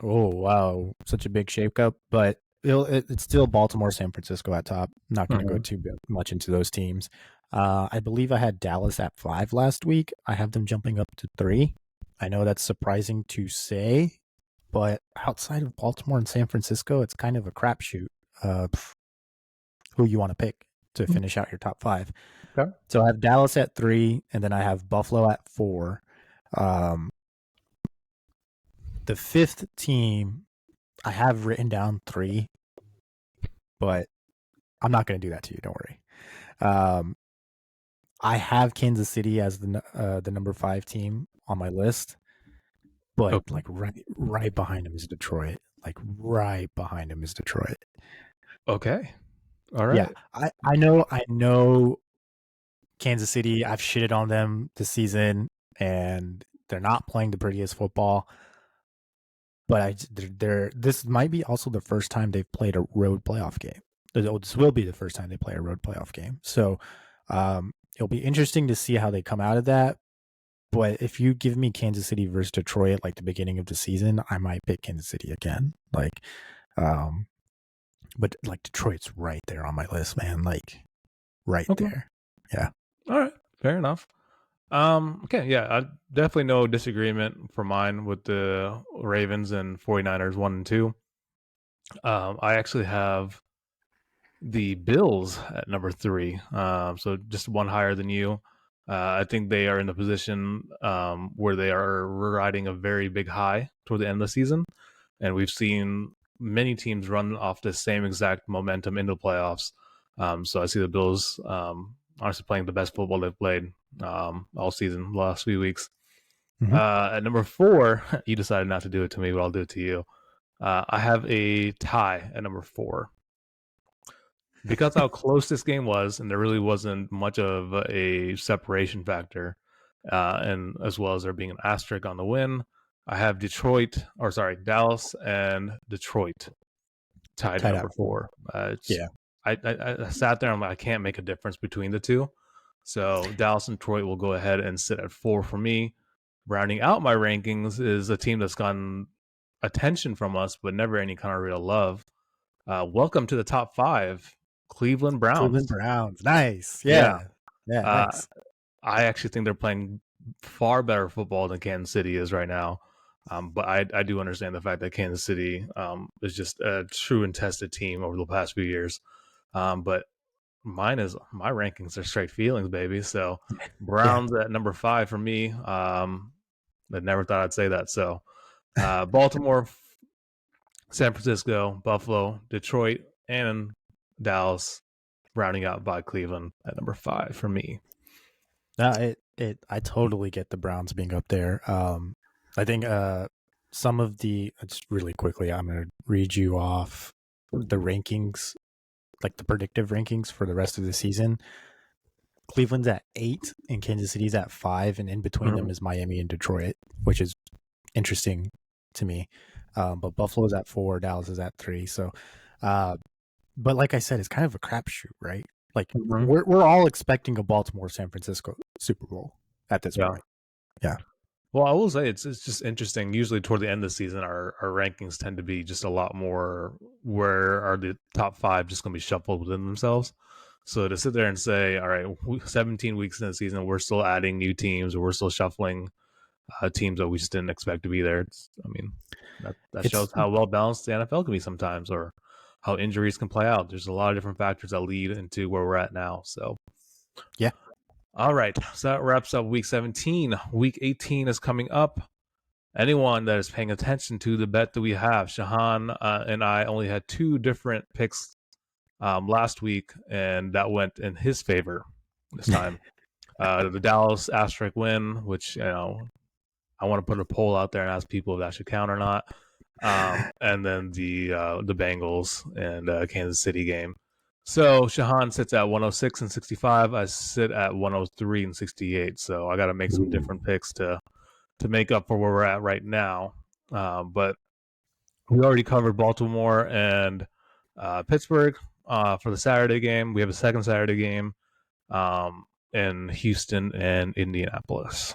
wow, such a big shakeup, but it's still Baltimore, San Francisco at top. I'm not going to go too much into those teams. I believe I had Dallas at 5 last week. I have them jumping up to 3. I know that's surprising to say, but outside of Baltimore and San Francisco, it's kind of a crapshoot of who you want to pick to finish out your top 5. Okay. So I have Dallas at 3, and then I have Buffalo at 4. The 5th team I have written down 3, but I'm not going to do that to you. Don't worry. I have Kansas City as the number 5 team on my list, but Okay. like right behind him is Detroit. Like right behind him is Detroit. Okay. All right. Yeah, I know Kansas City. I've shitted on them this season, and they're not playing the prettiest football. But this might be also the first time they've played a road playoff game. This will be the first time they play a road playoff game. So it'll be interesting to see how they come out of that. But if you give me Kansas City versus Detroit at like the beginning of the season, I might pick Kansas City again. Like, but like Detroit's right there on my list, man. Like, right there. Yeah. All right. Fair enough. Okay, yeah, I definitely no disagreement for mine with the Ravens and 49ers 1 and 2. I actually have the Bills at number 3. So just one higher than you. I think they are in the position where they are riding a very big high toward the end of the season, and we've seen many teams run off the same exact momentum into the playoffs. So I see the Bills honestly playing the best football they've played all season, the last few weeks. Mhm. At number 4, you decided not to do it to me, but I'll do it to you. I have a tie at number 4. Because how close this game was, and there really wasn't much of a separation factor, and as well as there being an asterisk on the win, I have Dallas and Detroit tied at number 4. Yeah. I sat there and I'm like, I can't make a difference between the two. So Dallas and Detroit will go ahead and sit at 4 for me. Rounding out my rankings is a team that's gotten attention from us, but never any kind of real love. Welcome to the top 5, Cleveland Browns. Cleveland Browns. Nice. Yeah. Nice. I actually think they're playing far better football than Kansas City is right now. But I do understand the fact that Kansas City is just a true and tested team over the past few years. But my rankings are straight feelings, baby. So Browns at number 5 for me. I never thought I'd say that. So Baltimore, San Francisco, Buffalo, Detroit, and Dallas, rounding out by Cleveland at number 5 for me. No, I totally get the Browns being up there. I think some of just really quickly, I'm going to read you off the rankings, like the predictive rankings for the rest of the season. Cleveland's at 8 and Kansas City's at 5, and in between them is Miami and Detroit, which is interesting to me. But Buffalo's at 4, Dallas is at 3. So, but like I said, it's kind of a crapshoot, right? Like we're all expecting a Baltimore San Francisco Super Bowl at this point. Yeah. Well, I will say it's just interesting. Usually toward the end of the season, our rankings tend to be just a lot more where are the top 5 just going to be shuffled within themselves. So to sit there and say, all right, 17 weeks in the season, we're still adding new teams, or we're still shuffling teams that we just didn't expect to be there. That shows how well balanced the NFL can be sometimes, or how injuries can play out. There's a lot of different factors that lead into where we're at now. So, yeah. All right. So that wraps up week 17. Week 18 is coming up. Anyone that is paying attention to the bet that we have, Shahan and I only had 2 different picks last week, and that went in his favor this time. The Dallas asterisk win, which, I want to put a poll out there and ask people if that should count or not. And then the Bengals and Kansas City game. So Shahan sits at 106 and 65. I sit at 103 and 68. So I got to make some different picks to make up for where we're at right now. But we already covered Baltimore and Pittsburgh for the Saturday game. We have a second Saturday game in Houston and Indianapolis.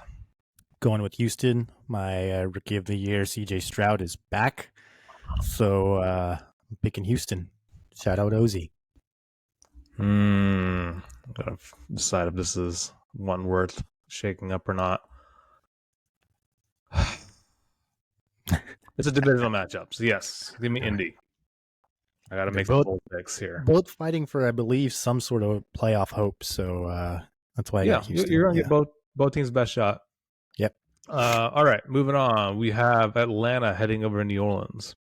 Going with Houston, my rookie of the year, CJ Stroud, is back. So I'm picking Houston. Shout out Ozzy. Gotta decide if this is one worth shaking up or not. It's a divisional matchup, so yes, give me Indy. I got to They're make some both bold picks here. both fighting for, I believe, some sort of playoff hope. So that's why I got Yeah, Houston. you're gonna get both teams' best shot. Yep. All right, moving on. We have Atlanta heading over to New Orleans.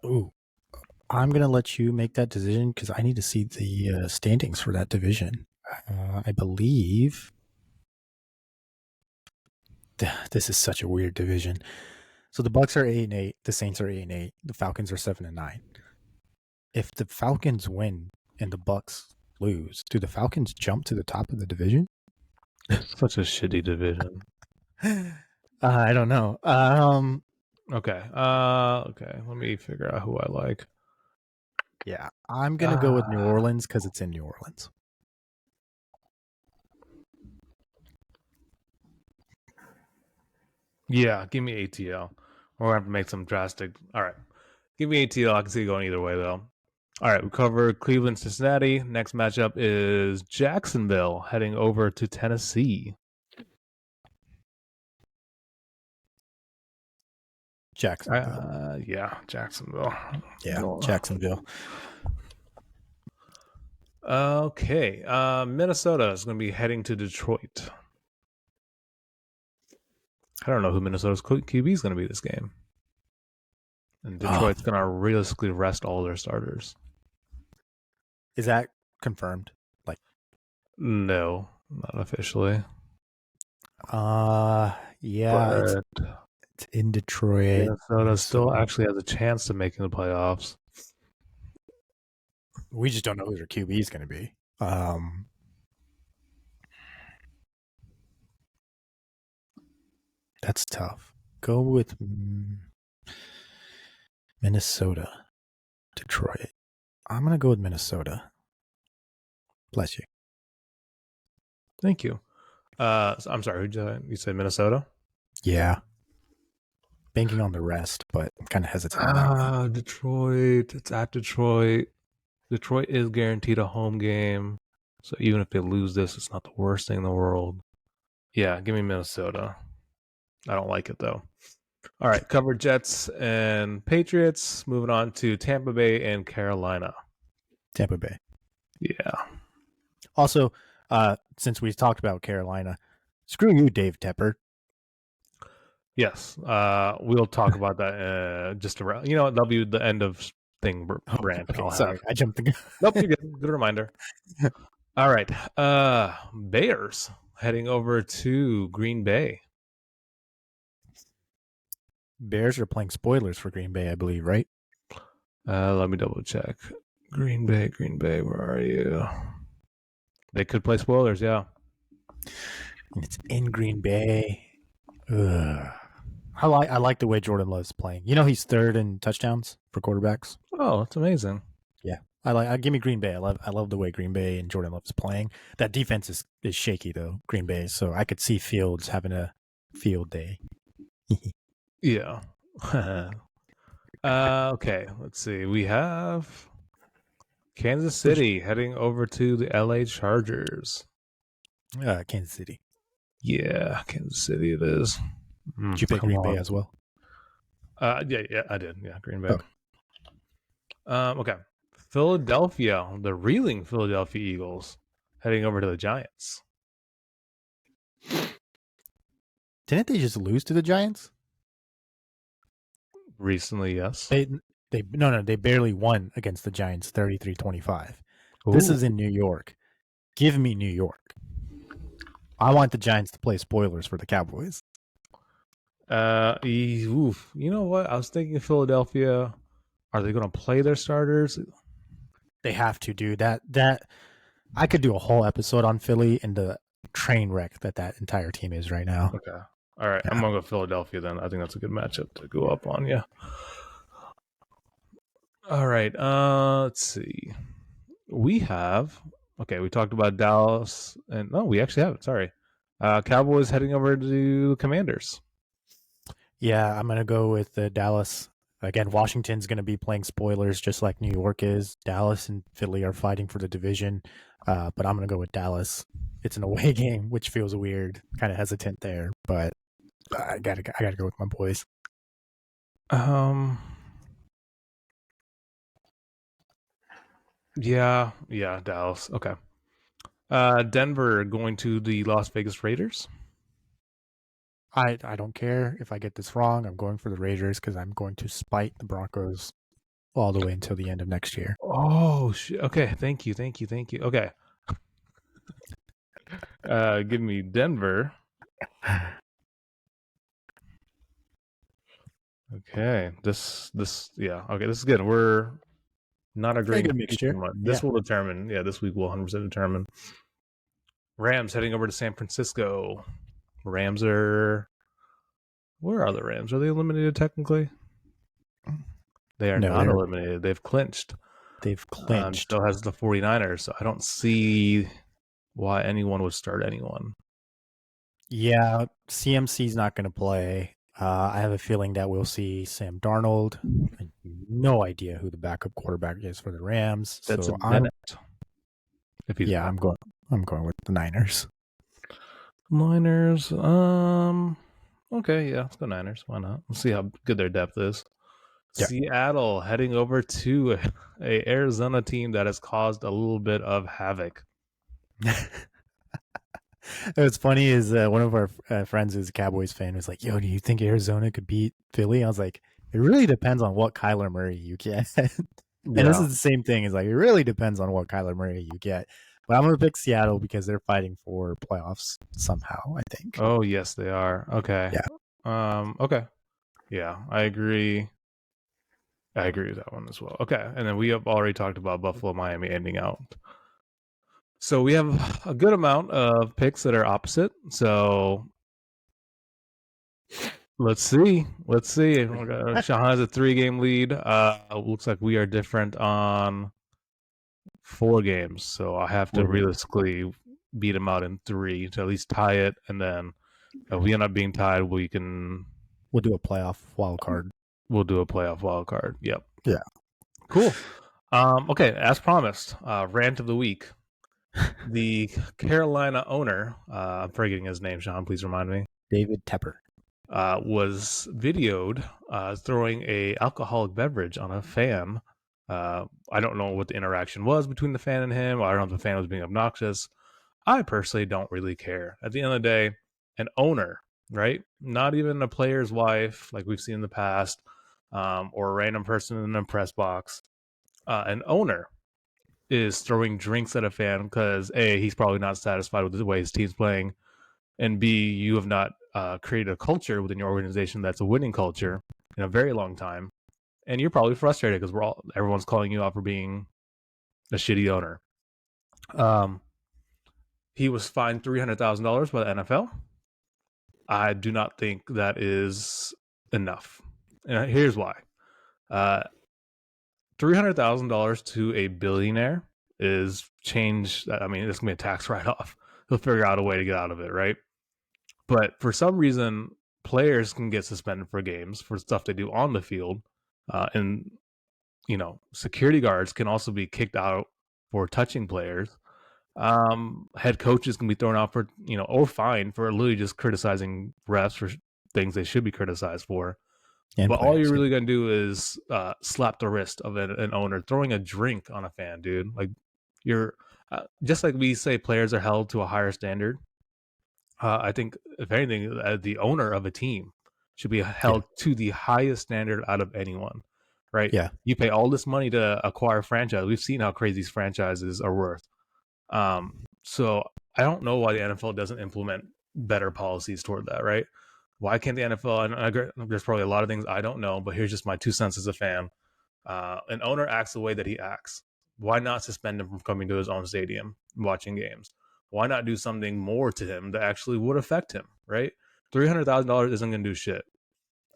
Ooh, I'm gonna let you make that decision because I need to see the standings for that division. I believe this is such a weird division. So the Bucks are 8-8, the Saints are 8-8, the Falcons are 7-9. If the Falcons win and the Bucks lose, do the Falcons jump to the top of the division? Such a shitty division. I don't know. Okay. Okay. Let me figure out who I like. Yeah, I'm gonna go with New Orleans because it's in New Orleans. Yeah, give me ATL. We're gonna have to make some drastic. All right, give me ATL. I can see it going either way though. All right, we covered Cleveland, Cincinnati. Next matchup is Jacksonville heading over to Tennessee. Jacksonville. Yeah, Jacksonville. Yeah, Jacksonville. Okay, Minnesota is going to be heading to Detroit. I don't know who Minnesota's QB is going to be this game. And Detroit's going to realistically rest all their starters. Is that confirmed? Like, no, not officially. Yeah, it's in Detroit. Minnesota still actually has a chance of making the playoffs. We just don't know who their QB is going to be. That's tough. Go with Minnesota, Detroit. I'm going to go with Minnesota. Bless you. Thank you. I'm sorry, you said Minnesota? Yeah. Banking on the rest, but I'm kind of hesitant. Detroit. It's at Detroit. Detroit is guaranteed a home game. So even if they lose this, it's not the worst thing in the world. Yeah, give me Minnesota. I don't like it though. All right, covered Jets and Patriots. Moving on to Tampa Bay and Carolina. Tampa Bay. Yeah. Also, since we talked about Carolina, screw you, Dave Tepper. Yes. We'll talk about that just around. You know, that'll be the end of thing rant. Okay, sorry, I jumped the gun. Nope, you're good. Good reminder. All right. Bears heading over to Green Bay. Bears are playing spoilers for Green Bay, I believe, right? Let me double check. Green Bay, where are you? They could play spoilers, yeah. And it's in Green Bay. Ugh. I like the way Jordan Love's playing. You know, he's third in touchdowns for quarterbacks. Oh, that's amazing. Yeah, I give me Green Bay. I love the way Green Bay and Jordan Love is playing. That defense is shaky though, Green Bay. So I could see Fields having a field day. Yeah. Okay, let's see. We have Kansas City heading over to the LA Chargers. Kansas City. Yeah, Kansas City it is. Did you pick Green Bay as well? Yeah, I did. Yeah, Green Bay. Oh. Okay. Philadelphia, the reeling Philadelphia Eagles, heading over to the Giants. Didn't they just lose to the Giants? Recently, yes. They barely won against the Giants 33-25. This is in New York. Give me New York. I want the Giants to play spoilers for the Cowboys. You know what? I was thinking Philadelphia. Are they going to play their starters? They have to do that. I could do a whole episode on Philly and the train wreck that entire team is right now. Okay. All right. Yeah. I'm going to go Philadelphia then. I think that's a good matchup to go up on. Yeah. All right. Let's see. We talked about Dallas and we actually have it. Sorry. Cowboys heading over to the Commanders. Yeah, I'm going to go with the Dallas. Again, Washington's going to be playing spoilers just like New York is. Dallas and Philly are fighting for the division, but I'm going to go with Dallas. It's an away game, which feels weird. Kind of hesitant there, but I gotta go with my boys. Yeah, Dallas. Okay. Denver going to the Las Vegas Raiders. I don't care if I get this wrong. I'm going for the Raiders because I'm going to spite the Broncos all the way until the end of next year. Oh shit. Okay, thank you. Okay. Give me Denver. Okay. This yeah. Okay, this is good. We're not A agreeing good too mixture. much. Yeah. This will determine. Yeah, this week will 100% determine. Rams heading over to San Francisco. Rams are. Where are the Rams? Are they eliminated technically? They are No, not eliminated. They've clinched. they've clinched. So has the 49ers. So I don't see why anyone would start anyone. Yeah, CMC's not going to play. I have a feeling that we'll see Sam Darnold. No idea who the backup quarterback is for the Rams. That's a So I'm Bennett. If he's yeah, I'm going. I'm going with the Niners. Niners. Okay, yeah, let's go Niners. Why not? Let's see how good their depth is. Yeah. Seattle heading over to a Arizona team that has caused a little bit of havoc. What's funny is one of our friends who's a Cowboys fan was like, "Yo, do you think Arizona could beat Philly?" I was like, "It really depends on what Kyler Murray you get." And this is the same thing. Is like it really depends on what Kyler Murray you get. But I'm gonna pick Seattle because they're fighting for playoffs somehow. I think. Oh yes, they are. Okay. Yeah. Okay. Yeah, I agree. I agree with that one as well. Okay, and then we have already talked about Buffalo, Miami ending out. So we have a good amount of picks that are opposite. So let's see. Shahan has a 3-game lead. Looks like we are different on 4 games. So I have to realistically beat him out in 3 to at least tie it. And then if we end up being tied, we'll do a playoff wild card. We'll do a playoff wild card. Yep. Yeah. Cool. Okay, as promised, rant of the week. The Carolina owner, I'm forgetting his name, Sean, please remind me. David Tepper. Was videoed throwing a alcoholic beverage on a fan. I don't know what the interaction was between the fan and him. I don't know if the fan was being obnoxious. I personally don't really care. At the end of the day, an owner, right? Not even a player's wife, like we've seen in the past, or a random person in the press box. An owner is throwing drinks at a fan because A, he's probably not satisfied with the way his team's playing, and B, you have not created a culture within your organization that's a winning culture in a very long time, and you're probably frustrated because everyone's calling you out for being a shitty owner. He was fined $300,000 by the NFL. I do not think that is enough, and here's why. $300,000 to a billionaire is change. I mean, it's gonna be a tax write-off. He'll figure out a way to get out of it, right? But for some reason, players can get suspended for games for stuff they do on the field, and security guards can also be kicked out for touching players. Head coaches can be thrown out for or fined for literally just criticizing refs for things they should be criticized for. And but players, all you're really gonna do is slap the wrist of an owner throwing a drink on a fan, dude. Like you're just like we say, players are held to a higher standard. I think, if anything, the owner of a team should be held to the highest standard out of anyone, right? Yeah. You pay all this money to acquire a franchise. We've seen how crazy these franchises are worth. So I don't know why the NFL doesn't implement better policies toward that, right? Why can't the NFL? And there's probably a lot of things I don't know, but here's just my 2 cents as a fan. An owner acts the way that he acts. Why not suspend him from coming to his own stadium and watching games? Why not do something more to him that actually would affect him, right? $300,000 isn't going to do shit.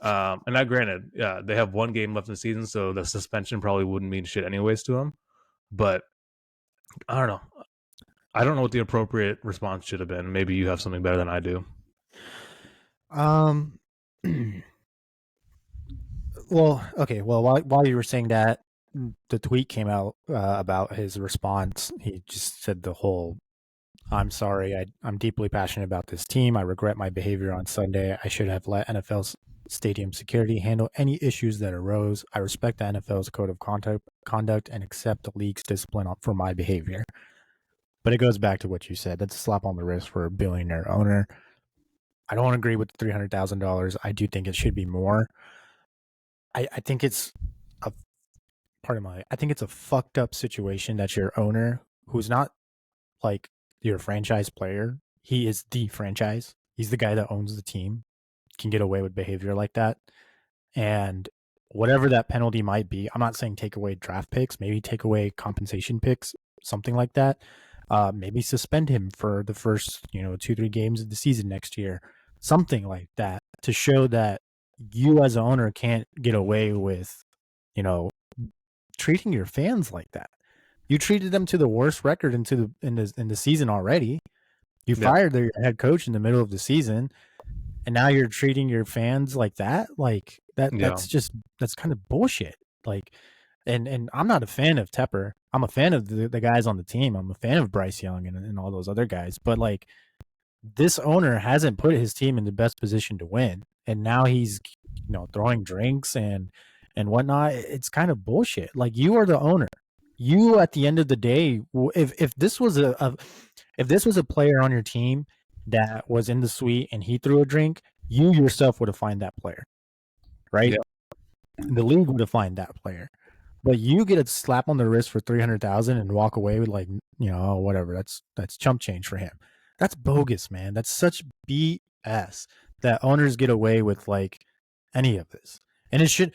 And now, granted, yeah, they have 1 game left in the season, so the suspension probably wouldn't mean shit anyways to him. But I don't know. I don't know what the appropriate response should have been. Maybe you have something better than I do. Well, okay. Well, while you were saying that, the tweet came out about his response. He just said the whole, "I'm sorry. I'm deeply passionate about this team. I regret my behavior on Sunday. I should have let NFL stadium security, handle any issues that arose. I respect the NFL's code of conduct and accept the league's discipline for my behavior. But it goes back to what you said. That's a slap on the wrist for a billionaire owner. I don't agree with the $300,000. I do think it should be more. I think it's I think it's a fucked up situation that your owner, who's not like your franchise player, he is the franchise. He's the guy that owns the team, can get away with behavior like that. And whatever that penalty might be, I'm not saying take away draft picks, maybe take away compensation picks, something like that. Maybe suspend him for the first, 2-3 games of the season next year, something like that, to show that you as an owner can't get away with, treating your fans like that. You treated them to the worst record in the season already. You fired their head coach in the middle of the season, and now you're treating your fans like that. Like that's kind of bullshit. Like, and I'm not a fan of Tepper. I'm a fan of the guys on the team. I'm a fan of Bryce Young and all those other guys. But like, this owner hasn't put his team in the best position to win, and now he's throwing drinks and whatnot. It's kind of bullshit. Like, you are the owner. You, at the end of the day, if this was a player on your team that was in the suite and he threw a drink, you yourself would have fined that player, right? Yeah. The league would have fined that player. But you get a slap on the wrist for $300,000 and walk away with like, whatever. That's chump change for him. That's bogus, man. That's such BS that owners get away with like any of this. And it should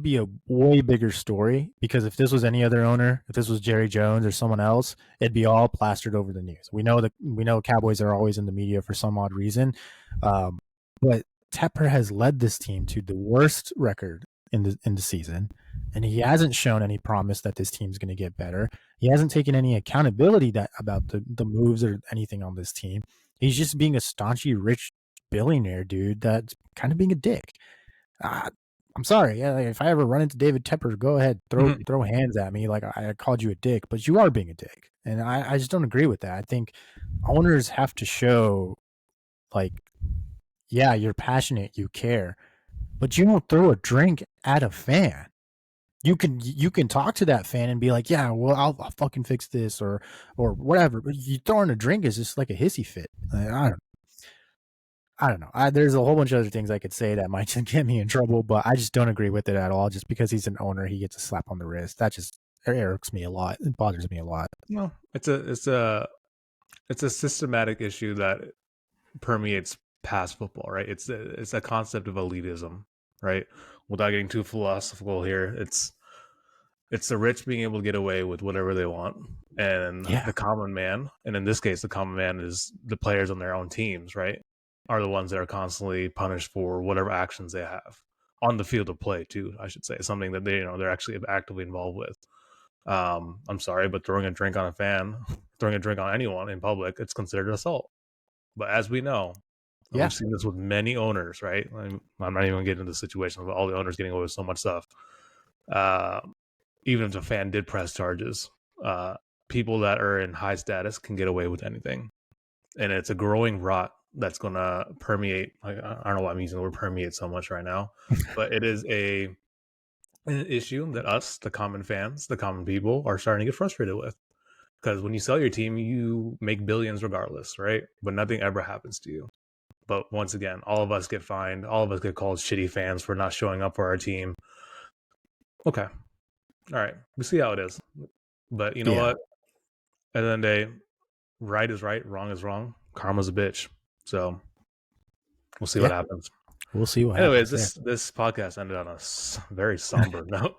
be a way bigger story, because if this was any other owner, if this was Jerry Jones or someone else, it'd be all plastered over the news. We know Cowboys are always in the media for some odd reason. But Tepper has led this team to the worst record in the season, and he hasn't shown any promise that this team's going to get better. He hasn't taken any accountability about the moves or anything on this team. He's just being a staunchy rich billionaire dude that's kind of being a dick. I'm sorry. Yeah, like, if I ever run into David Tepper, go ahead, throw hands at me like I called you a dick, but you are being a dick, and I just don't agree with that. I think owners have to show, like, yeah, you're passionate, you care, but you don't throw a drink at a fan. You can talk to that fan and be like, yeah, well, I'll fucking fix this or whatever. But you throwing a drink is just like a hissy fit. Like, I don't know. There's a whole bunch of other things I could say that might get me in trouble, but I just don't agree with it at all. Just because he's an owner, he gets a slap on the wrist. That just irks me a lot. It bothers me a lot. No, it's a systematic issue that permeates past football, right? It's a concept of elitism, right? Without getting too philosophical here, it's the rich being able to get away with whatever they want, and the common man, and in this case, the common man is the players on their own teams, right? Are the ones that are constantly punished for whatever actions they have on the field of play too, I should say, something that they're actually actively involved with. I'm sorry, but throwing a drink on a fan, throwing a drink on anyone in public, it's considered assault. But as we know, we've seen this with many owners, right? I'm not even getting into the situation of all the owners getting away with so much stuff. Even if a fan did press charges, people that are in high status can get away with anything. And it's a growing rot that's going to permeate. I don't know why I'm using the word permeate so much right now, but it is an issue that us, the common fans, the common people, are starting to get frustrated with. Because when you sell your team, you make billions regardless, right? But nothing ever happens to you. But once again, all of us get fined. All of us get called shitty fans for not showing up for our team. Okay. All right. We see how it is. But you know what? At the end of the day, right is right, wrong is wrong. Karma's a bitch. So we'll see what happens. We'll see what happens. Anyways, this podcast ended on a very somber note.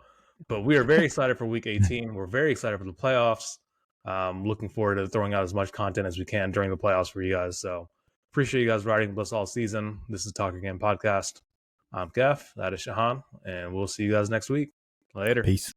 But we are very excited for Week 18. We're very excited for the playoffs. Looking forward to throwing out as much content as we can during the playoffs for you guys. So appreciate you guys riding with us all season. This is Talk Again Podcast. I'm Kev. That is Shahan. And we'll see you guys next week. Later. Peace.